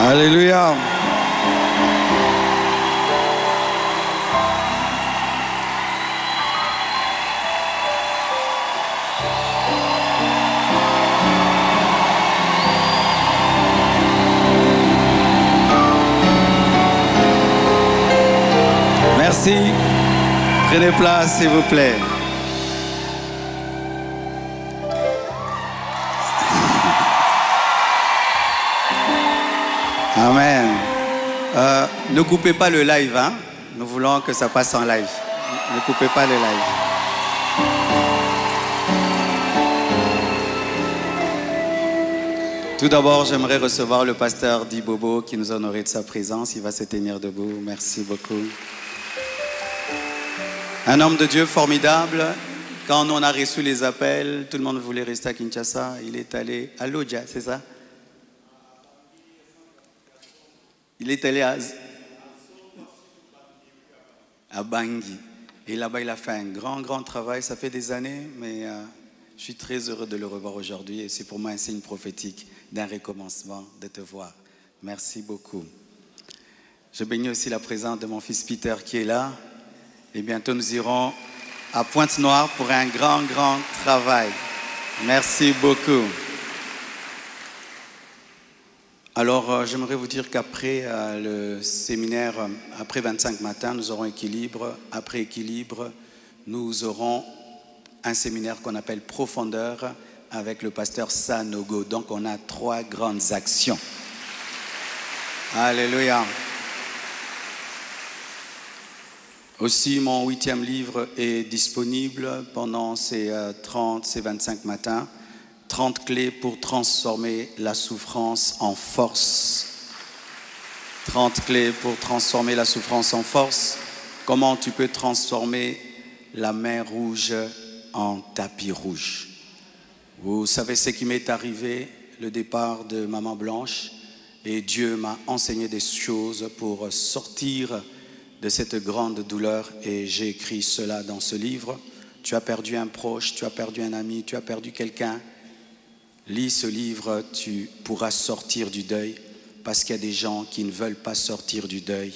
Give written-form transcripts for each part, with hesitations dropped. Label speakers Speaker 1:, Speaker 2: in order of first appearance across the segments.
Speaker 1: Alléluia. Merci. Prenez place, s'il vous plaît. Amen. Ne coupez pas le live, hein? Nous voulons que ça passe en live. Ne coupez pas le live. Tout d'abord, j'aimerais recevoir le pasteur Di Bobo qui nous a honoré de sa présence. Il va se tenir debout. Merci beaucoup. Un homme de Dieu formidable. Quand on a reçu les appels, tout le monde voulait rester à Kinshasa. Il est allé à Lodja, c'est ça? Il est allé à Bangui. Et là-bas, il a fait un grand travail. Ça fait des années, mais je suis très heureux de le revoir aujourd'hui. Et c'est pour moi un signe prophétique d'un recommencement, de te voir. Merci beaucoup. Je bénis aussi la présence de mon fils Peter qui est là. Et bientôt, nous irons à Pointe-Noire pour un grand travail. Merci beaucoup. Alors, j'aimerais vous dire qu'après le séminaire, après 25 matins, nous aurons équilibre. Après équilibre, nous aurons un séminaire qu'on appelle Profondeur avec le pasteur Sanogo. Donc, on a 3 grandes actions. Alléluia. Aussi, mon 8e livre est disponible pendant ces 25 matins. 30 clés pour transformer la souffrance en force. 30 clés pour transformer la souffrance en force. Comment tu peux transformer la mer rouge en tapis rouge. Vous savez ce qui m'est arrivé, le départ de Maman Blanche. Et Dieu m'a enseigné des choses pour sortir de cette grande douleur. Et j'ai écrit cela dans ce livre. Tu as perdu un proche, tu as perdu un ami, tu as perdu quelqu'un. Lis ce livre, tu pourras sortir du deuil parce qu'il y a des gens qui ne veulent pas sortir du deuil.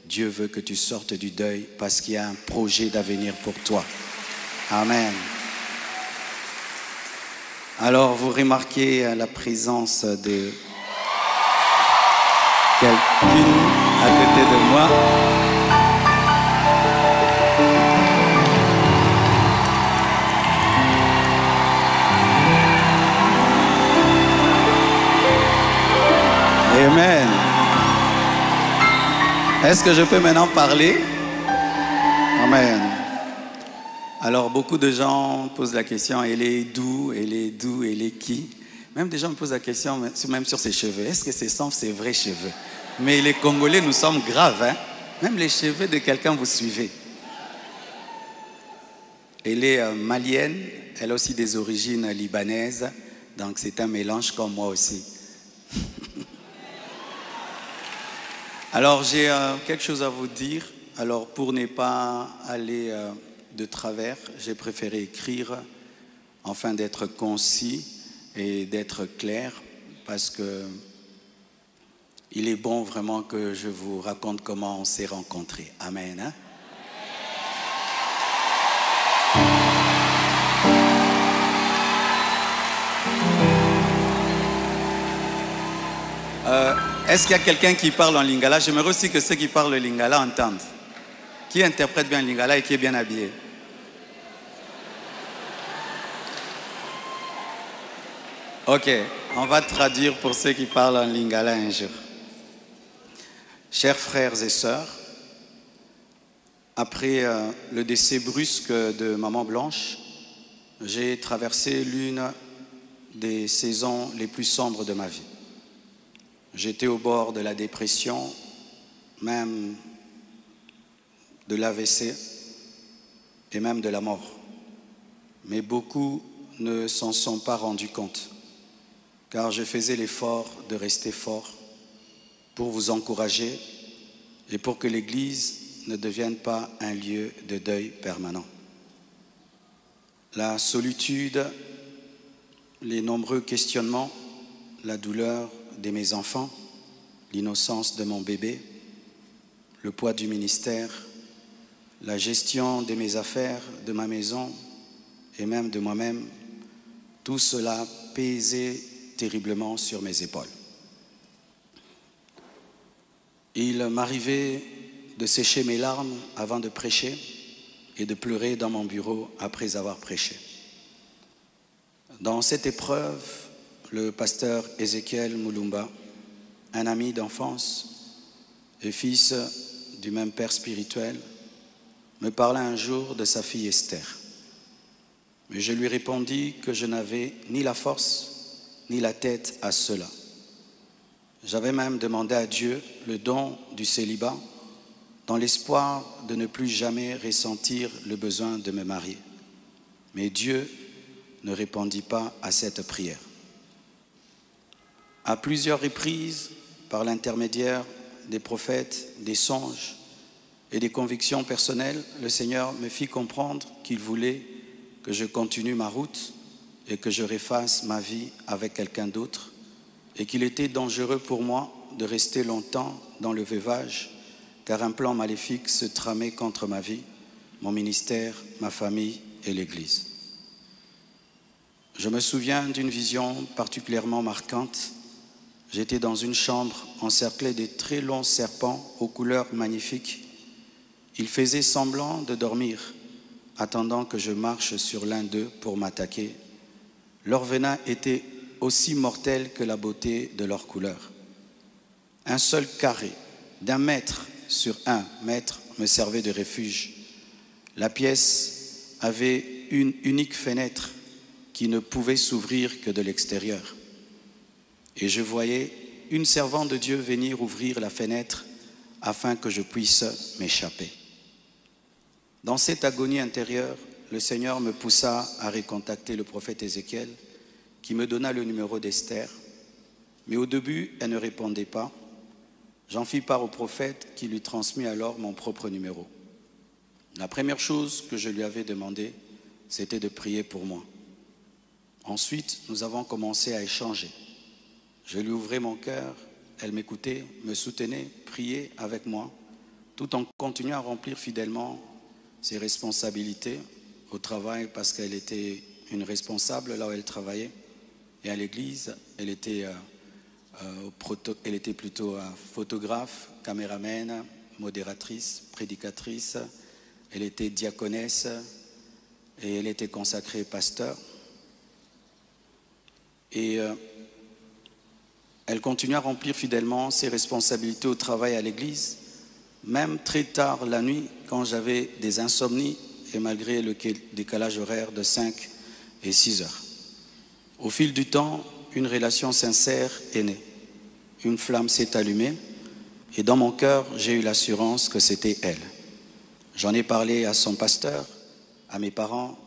Speaker 1: Dieu veut que tu sortes du deuil parce qu'il y a un projet d'avenir pour toi. Amen. Alors, vous remarquez la présence de quelqu'un à côté de moi. Amen. Est-ce que je peux maintenant parler? Amen. Alors, beaucoup de gens posent la question, elle est d'où, elle est d'où, elle est qui? Même des gens me posent la question, même sur ses cheveux. Est-ce que ce sont ses vrais cheveux? Mais les Congolais, nous sommes graves, hein? Même les cheveux de quelqu'un, vous suivez. Elle est malienne, elle a aussi des origines libanaises, donc c'est un mélange comme moi aussi. Alors, j'ai quelque chose à vous dire. Alors, pour ne pas aller de travers, j'ai préféré écrire afin d'être concis et d'être clair parce que il est bon vraiment que je vous raconte comment on s'est rencontrés. Amen. Hein? Est-ce qu'il y a quelqu'un qui parle en lingala? J'aimerais aussi que ceux qui parlent le lingala entendent. Qui interprète bien le lingala et qui est bien habillé? Ok, on va traduire pour ceux qui parlent en lingala un jour. Chers frères et sœurs, après le décès brusque de Maman Blanche, j'ai traversé l'une des saisons les plus sombres de ma vie. J'étais au bord de la dépression, même de l'AVC et même de la mort. Mais beaucoup ne s'en sont pas rendus compte, car je faisais l'effort de rester fort pour vous encourager et pour que l'Église ne devienne pas un lieu de deuil permanent. La solitude, les nombreux questionnements, la douleur de mes enfants l'innocence de mon bébé, le poids du ministère, la gestion de mes affaires, de ma maison et même de moi-même, tout cela pesait terriblement sur mes épaules. Il m'arrivait de sécher mes larmes avant de prêcher et de pleurer dans mon bureau après avoir prêché. Dans cette épreuve, le pasteur Ézéchiel Moulumba, un ami d'enfance et fils du même père spirituel, me parla un jour de sa fille Esther. Mais je lui répondis que je n'avais ni la force ni la tête à cela. J'avais même demandé à Dieu le don du célibat dans l'espoir de ne plus jamais ressentir le besoin de me marier. Mais Dieu ne répondit pas à cette prière. À plusieurs reprises, par l'intermédiaire des prophètes, des songes et des convictions personnelles, le Seigneur me fit comprendre qu'il voulait que je continue ma route et que je refasse ma vie avec quelqu'un d'autre et qu'il était dangereux pour moi de rester longtemps dans le veuvage car un plan maléfique se tramait contre ma vie, mon ministère, ma famille et l'Église. Je me souviens d'une vision particulièrement marquante. J'étais dans une chambre encerclée de très longs serpents aux couleurs magnifiques. Ils faisaient semblant de dormir, attendant que je marche sur l'un d'eux pour m'attaquer. Leur venin était aussi mortel que la beauté de leur couleur. Un seul carré d'1 mètre sur 1 mètre me servait de refuge. La pièce avait une unique fenêtre qui ne pouvait s'ouvrir que de l'extérieur. Et je voyais une servante de Dieu venir ouvrir la fenêtre afin que je puisse m'échapper. Dans cette agonie intérieure, le Seigneur me poussa à recontacter le prophète Ézéchiel qui me donna le numéro d'Esther. Mais au début, elle ne répondait pas. J'en fis part au prophète qui lui transmit alors mon propre numéro. La première chose que je lui avais demandé, c'était de prier pour moi. Ensuite, nous avons commencé à échanger. Je lui ouvrais mon cœur, elle m'écoutait, me soutenait, priait avec moi, tout en continuant à remplir fidèlement ses responsabilités au travail parce qu'elle était une responsable là où elle travaillait. Et à l'église, elle était plutôt photographe, caméraman, modératrice, prédicatrice. Elle était diaconesse et elle était consacrée pasteur. Et elle continue à remplir fidèlement ses responsabilités au travail à l'église, même très tard la nuit quand j'avais des insomnies et malgré le décalage horaire de 5 et 6 heures. Au fil du temps, une relation sincère est née. Une flamme s'est allumée et dans mon cœur, j'ai eu l'assurance que c'était elle. J'en ai parlé à son pasteur, à mes parents,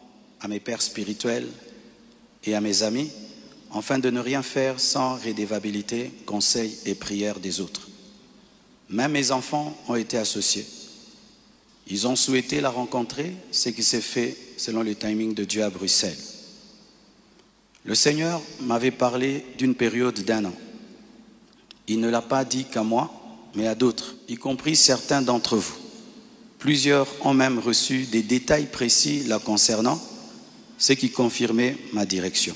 Speaker 1: à mes pères spirituels et à mes amis, afin de ne rien faire sans rédévabilité, conseil et prière des autres. Même mes enfants ont été associés. Ils ont souhaité la rencontrer, ce qui s'est fait selon le timing de Dieu à Bruxelles. Le Seigneur m'avait parlé d'une période d'1 an. Il ne l'a pas dit qu'à moi, mais à d'autres, y compris certains d'entre vous. Plusieurs ont même reçu des détails précis la concernant, ce qui confirmait ma direction.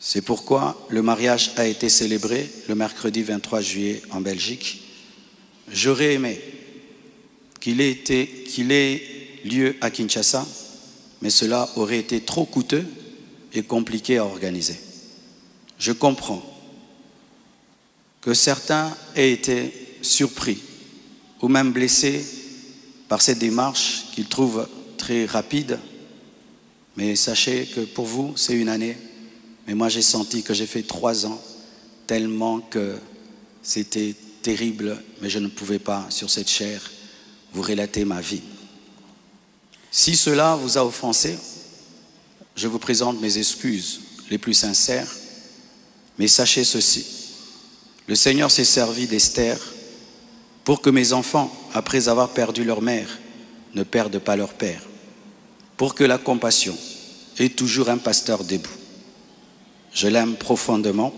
Speaker 1: C'est pourquoi le mariage a été célébré le mercredi 23 juillet en Belgique. J'aurais aimé qu'il ait lieu à Kinshasa, mais cela aurait été trop coûteux et compliqué à organiser. Je comprends que certains aient été surpris ou même blessés par cette démarche qu'ils trouvent très rapide, mais sachez que pour vous, c'est une année. Mais moi, j'ai senti que j'ai fait 3 ans, tellement que c'était terrible, mais je ne pouvais pas, sur cette chair, vous relater ma vie. Si cela vous a offensé, je vous présente mes excuses les plus sincères, mais sachez ceci, le Seigneur s'est servi d'Esther pour que mes enfants, après avoir perdu leur mère, ne perdent pas leur père, pour que la compassion ait toujours un pasteur debout. Je l'aime profondément.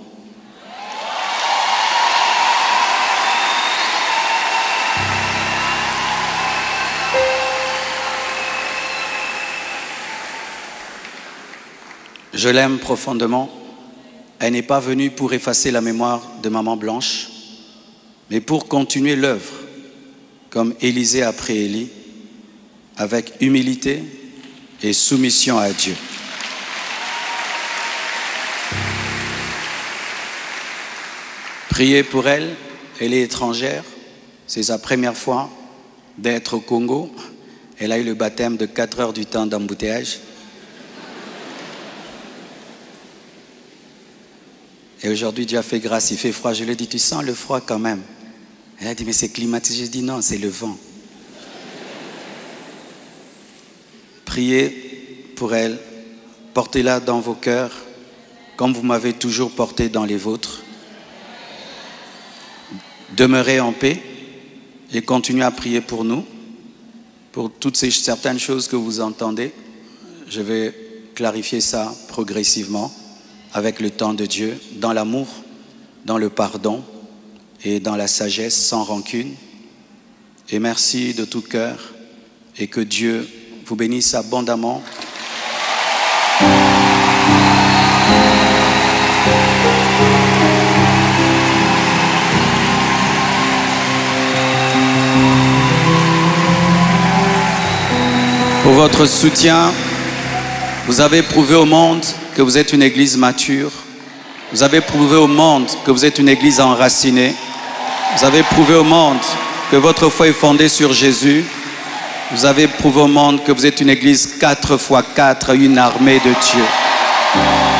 Speaker 1: Je l'aime profondément. Elle n'est pas venue pour effacer la mémoire de Maman Blanche, mais pour continuer l'œuvre, comme Élisée après Élie, avec humilité et soumission à Dieu. Priez pour elle, elle est étrangère, c'est sa première fois d'être au Congo. Elle a eu le baptême de 4 heures du temps d'embouteillage. Et aujourd'hui, Dieu a fait grâce, il fait froid. Je lui ai dit, tu sens le froid quand même? Elle a dit, mais c'est climatisé. Je dis, non, c'est le vent. Priez pour elle, portez-la dans vos cœurs, comme vous m'avez toujours porté dans les vôtres. Demeurez en paix et continuez à prier pour nous, pour toutes ces certaines choses que vous entendez. Je vais clarifier ça progressivement avec le temps de Dieu, dans l'amour, dans le pardon et dans la sagesse, sans rancune. Et merci de tout cœur et que Dieu vous bénisse abondamment. Pour votre soutien, vous avez prouvé au monde que vous êtes une église mature. Vous avez prouvé au monde que vous êtes une église enracinée. Vous avez prouvé au monde que votre foi est fondée sur Jésus. Vous avez prouvé au monde que vous êtes une église 4 x 4, une armée de Dieu.